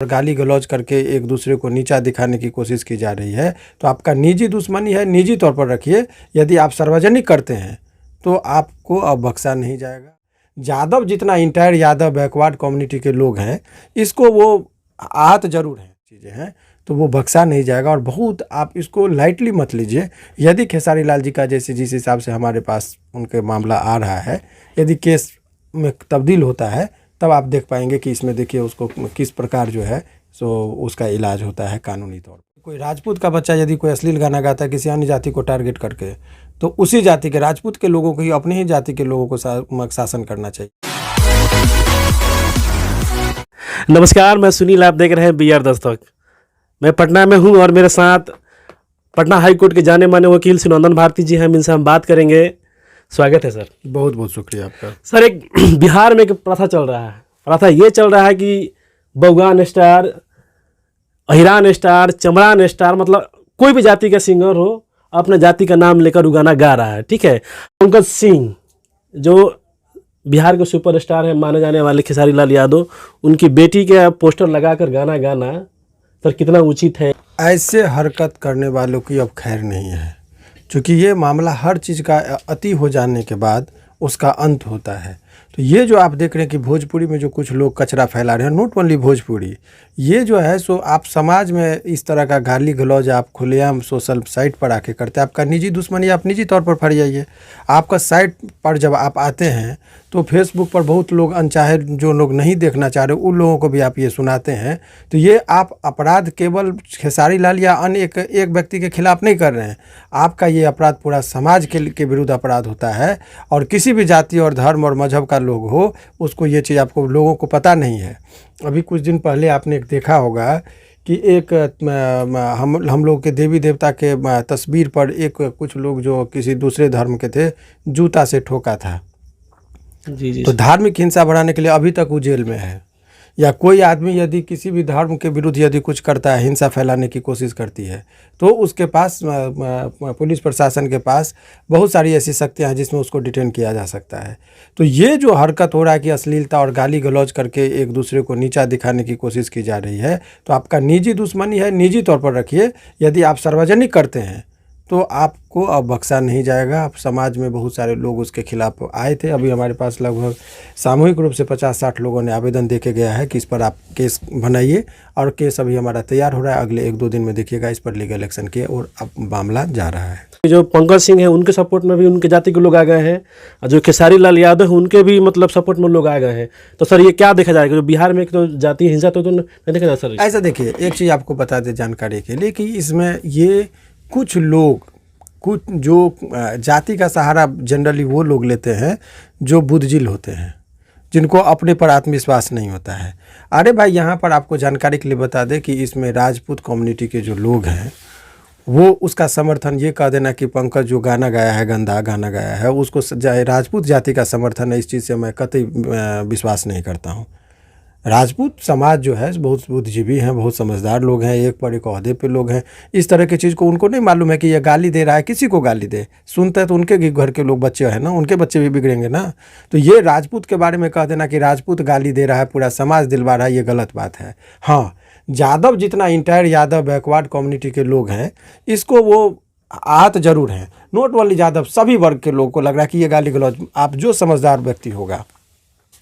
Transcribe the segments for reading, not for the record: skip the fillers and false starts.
गाली गलौज करके एक दूसरे को नीचा दिखाने की कोशिश की जा रही है, तो आपका निजी दुश्मनी है, निजी तौर पर रखिए। यदि आप सार्वजनिक करते हैं तो आपको अब बख्शा नहीं जाएगा। यादव जितना इंटायर यादव बैकवर्ड कम्युनिटी के लोग हैं, इसको वो आहत जरूर हैं, चीज़ें हैं, तो वो बख्शा नहीं जाएगा। और बहुत आप इसको लाइटली मत लीजिए। यदि खेसारी लाल जी का जैसे जिस हिसाब से हमारे पास उनके मामला आ रहा है, यदि केस में तब्दील होता है तब आप देख पाएंगे कि इसमें देखिए उसको किस प्रकार जो है सो उसका इलाज होता है कानूनी तौर पर। कोई राजपूत का बच्चा यदि कोई अश्लील गाना गाता है किसी अन्य जाति को टारगेट करके, तो उसी जाति के राजपूत के लोगों को ही, अपनी ही जाति के लोगों को शासन करना चाहिए। नमस्कार, मैं सुनील, आप देख रहे हैं बी आर दस्तक। मैं पटना में हूं और मेरे साथ पटना हाई कोर्ट के जाने माने वकील श्री नंदन भारती जी हैं, इनसे हम बात करेंगे। स्वागत है सर। बहुत बहुत शुक्रिया आपका। सर, एक बिहार में एक प्रथा चल रहा है। प्रथा ये चल रहा है कि बउगान स्टार, अहिरान स्टार, चमड़ान स्टार, मतलब कोई भी जाति का सिंगर हो अपने जाति का नाम लेकर वो गाना गा रहा है। ठीक है, पंकज सिंह जो बिहार के सुपरस्टार हैं माने जाने वाले खेसारी लाल यादव, उनकी बेटी के पोस्टर लगाकर गाना गाना सर कितना उचित है? ऐसे हरकत करने वालों की अब खैर नहीं है, क्योंकि ये मामला हर चीज़ का अति हो जाने के बाद उसका अंत होता है। तो ये जो आप देख रहे हैं कि भोजपुरी में जो कुछ लोग कचरा फैला रहे हैं, नॉट ओनली भोजपुरी, ये जो है सो आप समाज में इस तरह का गाली गलौज आप खुलेआम सोशल साइट पर आके करते हैं। आपका निजी दुश्मनी आप निजी तौर पर फट जाइए। आपका साइट पर जब आप आते हैं तो फेसबुक पर बहुत लोग अनचाहे जो लोग नहीं देखना चाह रहे उन लोगों को भी आप ये सुनाते हैं। तो ये आप अपराध केवल खेसारी लाल या अन्य एक व्यक्ति के खिलाफ नहीं कर रहे हैं, आपका ये अपराध पूरा समाज के विरुद्ध अपराध होता है। और किसी भी जाति और धर्म और मजहब का लोग हो, उसको ये चीज़ आपको लोगों को पता नहीं है। अभी कुछ दिन पहले आपने एक देखा होगा कि एक हम लोग के देवी देवता के तस्वीर पर एक कुछ लोग जो किसी दूसरे धर्म के थे जूता से ठोका था। जी। तो धार्मिक हिंसा बढ़ाने के लिए अभी तक वो जेल में है। या कोई आदमी यदि किसी भी धर्म के विरुद्ध यदि कुछ करता है, हिंसा फैलाने की कोशिश करती है, तो उसके पास पुलिस प्रशासन के पास बहुत सारी ऐसी शक्तियाँ हैं जिसमें उसको डिटेन किया जा सकता है। तो ये जो हरकत हो रहा है कि अश्लीलता और गाली गलौज करके एक दूसरे को नीचा दिखाने की कोशिश की जा रही है, तो आपका निजी दुश्मनी है, निजी तौर पर रखिए। यदि आप सार्वजनिक करते हैं तो आपको अब बख्शा नहीं जाएगा। अब समाज में बहुत सारे लोग उसके खिलाफ आए थे। अभी हमारे पास लगभग सामूहिक रूप से 50-60 लोगों ने आवेदन देके गया है कि इस पर आप केस बनाइए, और केस अभी हमारा तैयार हो रहा है। अगले 1-2 दिन में देखिएगा इस पर लीगल एक्शन किए और अब मामला जा रहा है। जो पंकज सिंह है उनके सपोर्ट में भी उनके जाति के लोग आ गए हैं, और जो खेसारी लाल यादव है उनके भी मतलब सपोर्ट में लोग आ गए हैं। तो सर ये क्या देखा जाएगा? जो बिहार में एक तो जाति हिंसा तो नहीं देखा जाए सर? ऐसा देखिए, एक चीज़ आपको बता दें जानकारी के लिए कि इसमें ये कुछ लोग, कुछ जो जाति का सहारा जनरली वो लोग लेते हैं जो बुद्धजिल होते हैं, जिनको अपने पर आत्मविश्वास नहीं होता है। अरे भाई, यहाँ पर आपको जानकारी के लिए बता दें कि इसमें राजपूत कम्युनिटी के जो लोग हैं वो उसका समर्थन, ये कह देना कि पंकज जो गाना गाया है, गंदा गाना गाया है, उसको राजपूत जाति का समर्थन है, इस चीज़ से मैं कतई विश्वास नहीं करता हूँ। राजपूत समाज जो है बहुत बुद्धिजीवी हैं, बहुत समझदार लोग हैं, एक पर एक ओहदे पे लोग हैं। इस तरह की चीज़ को उनको नहीं मालूम है कि ये गाली दे रहा है, किसी को गाली दे, सुनता है तो उनके घर के लोग बच्चे हैं ना, उनके बच्चे भी बिगड़ेंगे ना। तो ये राजपूत के बारे में कह देना कि राजपूत गाली दे रहा है, पूरा समाज दिलवा रहा है, ये गलत बात है। हाँ, यादव जितना इंटायर यादव बैकवर्ड कम्युनिटी के लोग हैं, इसको वो आहत जरूर हैं। नॉट ओनली यादव, सभी वर्ग के लोगों को लग रहा है कि ये गाली गलौज, आप जो समझदार व्यक्ति होगा,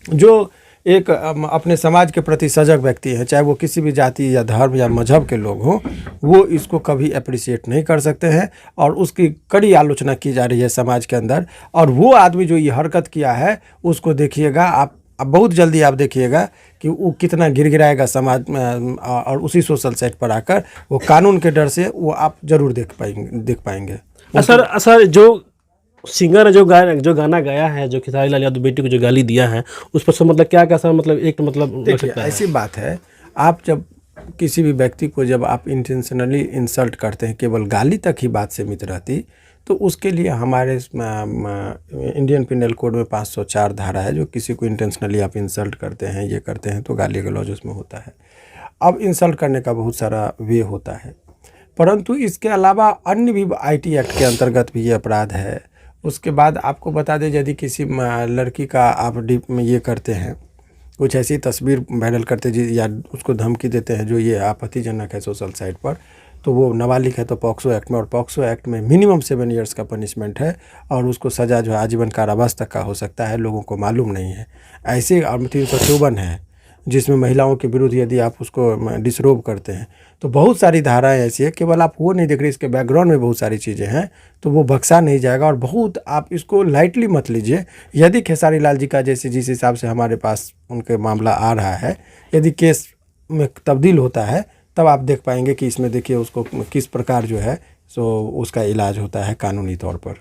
जो एक अपने समाज के प्रति सजग व्यक्ति है, चाहे वो किसी भी जाति या धर्म या मजहब के लोग हों, वो इसको कभी अप्रिशिएट नहीं कर सकते हैं। और उसकी कड़ी आलोचना की जा रही है समाज के अंदर। और वो आदमी जो ये हरकत किया है उसको देखिएगा आप, अब बहुत जल्दी आप देखिएगा कि वो कितना गिड़गिड़ाएगा समाज में। और उसी सोशल साइट पर आकर वो कानून के डर से वो आप जरूर देख पाएंगे। सर जो सिंगर जो गाना गाया है, जो खेसारी लाल यादव बेटी को जो गाली दिया है, उस पर सब मतलब क्या सर, मतलब एक मतलब देखिए, ऐसी बात है, आप जब किसी भी व्यक्ति को जब आप इंटेंशनली इंसल्ट करते हैं, केवल गाली तक ही बात सीमित रहती, तो उसके लिए हमारे इंडियन पिनल कोड में 504 धारा है, जो किसी को इंटेंशनली आप इंसल्ट करते हैं, ये करते हैं, तो गाली गलौज उसमें होता है। अब इंसल्ट करने का बहुत सारा वे होता है, परंतु इसके अलावा अन्य भी IT एक्ट के अंतर्गत भी ये अपराध है। उसके बाद आपको बता दें, यदि किसी लड़की का आप ये करते हैं, कुछ ऐसी तस्वीर वायरल करते या उसको धमकी देते हैं जो ये आपत्तिजनक है सोशल साइट पर, तो वो नाबालिग है तो पॉक्सो एक्ट में, और पॉक्सो एक्ट में मिनिमम 7 ईयर्स का पनिशमेंट है और उसको सज़ा जो है आजीवन कारावास तक का हो सकता है, लोगों को मालूम नहीं है। ऐसे और 354 है जिसमें महिलाओं के विरुद्ध यदि आप उसको डिसरोब करते हैं तो बहुत सारी धाराएं ऐसी है, केवल आप वो नहीं देख रहे, इसके बैकग्राउंड में बहुत सारी चीज़ें हैं, तो वो बख्शा नहीं जाएगा। और बहुत आप इसको लाइटली मत लीजिए। यदि खेसारी लाल जी का जैसे जिस हिसाब से हमारे पास उनके मामला आ रहा है, यदि केस में तब्दील होता है तब आप देख पाएंगे कि इसमें देखिए उसको किस प्रकार जो है सो उसका इलाज होता है कानूनी तौर पर।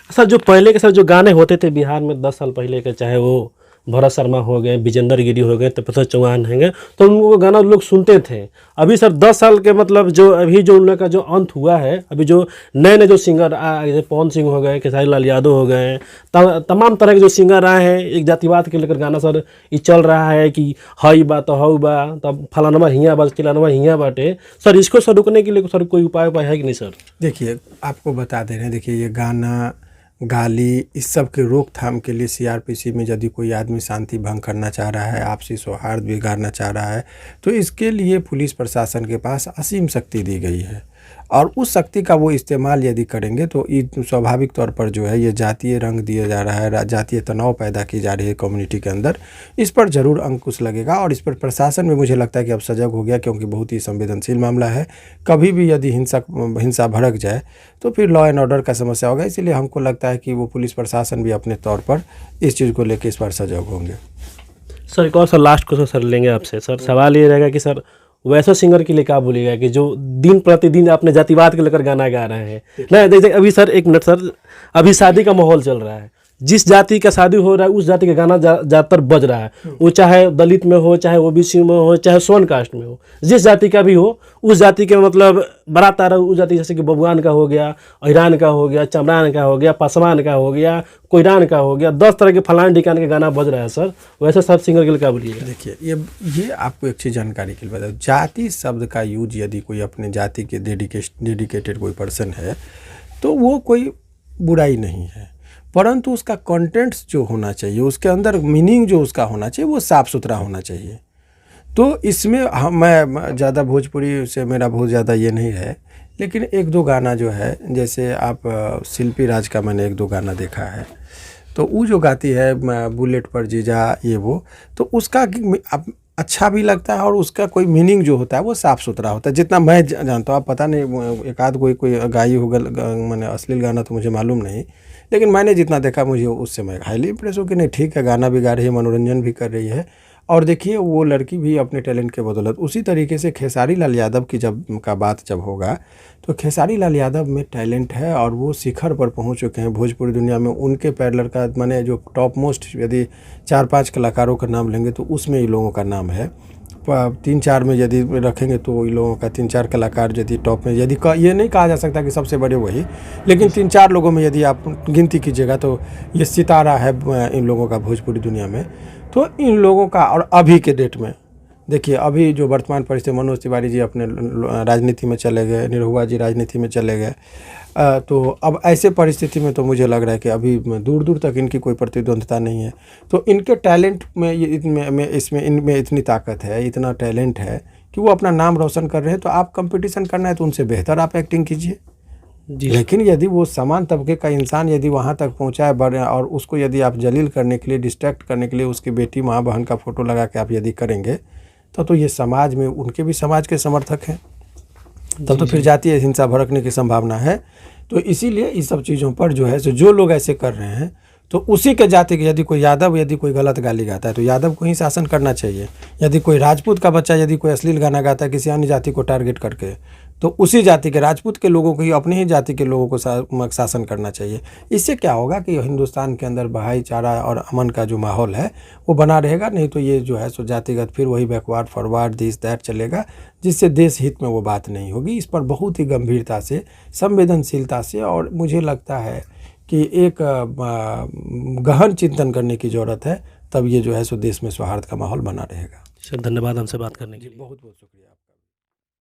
सर जो पहले के सर जो गाने होते थे बिहार में 10 साल पहले के, चाहे वो भरत शर्मा हो गए, विजेंद्र गिरी हो गए, तपेश्वर चौहान हैं, तो उनको गाना लोग सुनते थे। अभी सर 10 साल के मतलब जो अभी जो उन लोग का जो अंत हुआ है, अभी जो नए नए जो सिंगर जैसे पवन सिंह हो गए, खेसारी लाल यादव हो गए, तमाम तरह के जो सिंगर आए हैं, एक जातिवाद के लेकर गाना सर ये चल रहा है कि हई बा तो हऊ बा, तब फलानमा हियाँ बा, चिलानमा हियाँ बाटे। सर इसको सर रुकने के लिए सर कोई उपाय है कि नहीं सर? देखिए आपको बता दे रहे हैं, देखिए ये गाना गाली इस सब के रोकथाम के लिए सीआरपीसी में यदि कोई आदमी शांति भंग करना चाह रहा है, आपसी सौहार्द बिगाड़ना चाह रहा है, तो इसके लिए पुलिस प्रशासन के पास असीम शक्ति दी गई है और उस शक्ति का वो इस्तेमाल यदि करेंगे तो स्वाभाविक तौर पर जो है ये जातीय रंग दिया जा रहा है, जातीय तनाव पैदा की जा रही है कम्युनिटी के अंदर, इस पर ज़रूर अंकुश लगेगा। और इस पर प्रशासन में मुझे लगता है कि अब सजग हो गया, क्योंकि बहुत ही संवेदनशील मामला है। कभी भी यदि हिंसा भड़क जाए तो फिर लॉ एंड ऑर्डर का समस्या होगा। इसीलिए हमको लगता है कि वो पुलिस प्रशासन भी अपने तौर पर इस चीज़ को लेकर इस पर सजग होंगे। सर एक और सर लास्ट क्वेश्चन सर लेंगे आपसे। सर सवाल ये रहेगा कि सर वैसे सिंगर के लिए क्या बोलिएगा कि जो दिन प्रतिदिन अपने जातिवाद को लेकर गाना गा रहे हैं ना? जैसे अभी सर एक मिनट सर, अभी शादी का माहौल चल रहा है, जिस जाति का शादी हो रहा है उस जाति का गाना ज़्यादातर बज रहा है, वो चाहे दलित में हो, चाहे ओबीसी में हो, चाहे स्वर्ण कास्ट में हो, जिस जाति का भी हो, उस जाति के मतलब बारात आ रहा है उस जाति, जैसे कि बबुआन का हो गया, अहिरान का हो गया, चमरान का हो गया, पासवान का हो गया, कोयरान का हो गया, 10 तरह के फलान ढिकान के गाना बज रहा है सर। वैसे सब सिंगर के लिए क्या बोलिएगा? देखिए ये आपको एक चीज़ जानकारी के लिए बताओ, जाति शब्द का यूज यदि कोई अपने जाति के डेडिकेटेड कोई पर्सन है तो वो कोई बुराई नहीं है, परंतु उसका कंटेंट्स जो होना चाहिए, उसके अंदर मीनिंग जो उसका होना चाहिए वो साफ़ सुथरा होना चाहिए। तो इसमें मैं ज़्यादा भोजपुरी से मेरा बहुत ज़्यादा ये नहीं है, लेकिन 1-2 गाना जो है, जैसे आप शिल्पी राज का मैंने 1-2 गाना देखा है, तो वो जो गाती है बुलेट पर जीजा ये वो, तो उसका अच्छा भी लगता है और उसका कोई मीनिंग जो होता है वो साफ़ सुथरा होता है, जितना मैं जानता हूँ। आप पता नहीं एक आध कोई गाई होगा मैंने अश्लील गाना तो मुझे मालूम नहीं, लेकिन मैंने जितना देखा मुझे उससे मैं हाईली इम्प्रेस हूँ कि नहीं ठीक है, गाना भी गा रही है, मनोरंजन भी कर रही है। और देखिए वो लड़की भी अपने टैलेंट के बदौलत, उसी तरीके से खेसारी लाल यादव की बात होगा तो खेसारी लाल यादव में टैलेंट है और वो शिखर पर पहुंच चुके हैं भोजपुरी दुनिया में। उनके पैरेलल का माने जो टॉप मोस्ट यदि 4-5 कलाकारों का नाम लेंगे तो उसमें इन लोगों का नाम है। 3-4 में यदि रखेंगे तो इन लोगों का 3-4 कलाकार यदि टॉप में, यदि ये नहीं कहा जा सकता कि सबसे बड़े वही, लेकिन 3-4 लोगों में यदि आप गिनती कीजिएगा तो ये सितारा है इन लोगों का भोजपुरी दुनिया में। तो इन लोगों का, और अभी के डेट में देखिए अभी जो वर्तमान परिस्थिति, मनोज तिवारी जी अपने राजनीति में चले गए, निरहुआ जी राजनीति में चले गए, तो अब ऐसे परिस्थिति में तो मुझे लग रहा है कि अभी दूर दूर तक इनकी कोई प्रतिद्वंद्विता नहीं है। तो इनके टैलेंट में इनमें इतनी ताकत है, इतना टैलेंट है कि वो अपना नाम रोशन कर रहे हैं। तो आप कंपटीशन करना है तो उनसे बेहतर आप एक्टिंग कीजिए। लेकिन यदि वो समान तबके का इंसान यदि वहाँ तक पहुँचा है बड़े, और उसको यदि आप जलील करने के लिए, डिस्ट्रैक्ट करने के लिए उसकी बेटी माँ बहन का फ़ोटो लगा के आप यदि करेंगे तो ये समाज में उनके भी समाज के समर्थक हैं, तब तो फिर जातीय हिंसा भड़कने की संभावना है। तो इसीलिए इस सब चीज़ों पर जो है सो जो लोग ऐसे कर रहे हैं तो उसी के जाति के, यदि कोई यादव यदि कोई गलत गाली गाता है तो यादव को ही शासन करना चाहिए। यदि कोई राजपूत का बच्चा यदि कोई अश्लील गाना गाता है किसी अन्य जाति को टारगेट करके, तो उसी जाति के राजपूत के लोगों को ही, अपने ही जाति के लोगों को शासन करना चाहिए। इससे क्या होगा कि हिंदुस्तान के अंदर भाईचारा और अमन का जो माहौल है वो बना रहेगा। नहीं तो ये जो है सो जातिगत फिर वही बैकवर्ड फॉरवर्ड दिस दैट चलेगा, जिससे देश हित में वो बात नहीं होगी। इस पर बहुत ही गंभीरता से, संवेदनशीलता से, और मुझे लगता है कि एक गहन चिंतन करने की ज़रूरत है, तब ये जो है सो देश में सौहार्द का माहौल बना रहेगा। सर धन्यवाद हमसे बात करने के लिए। बहुत बहुत शुक्रिया।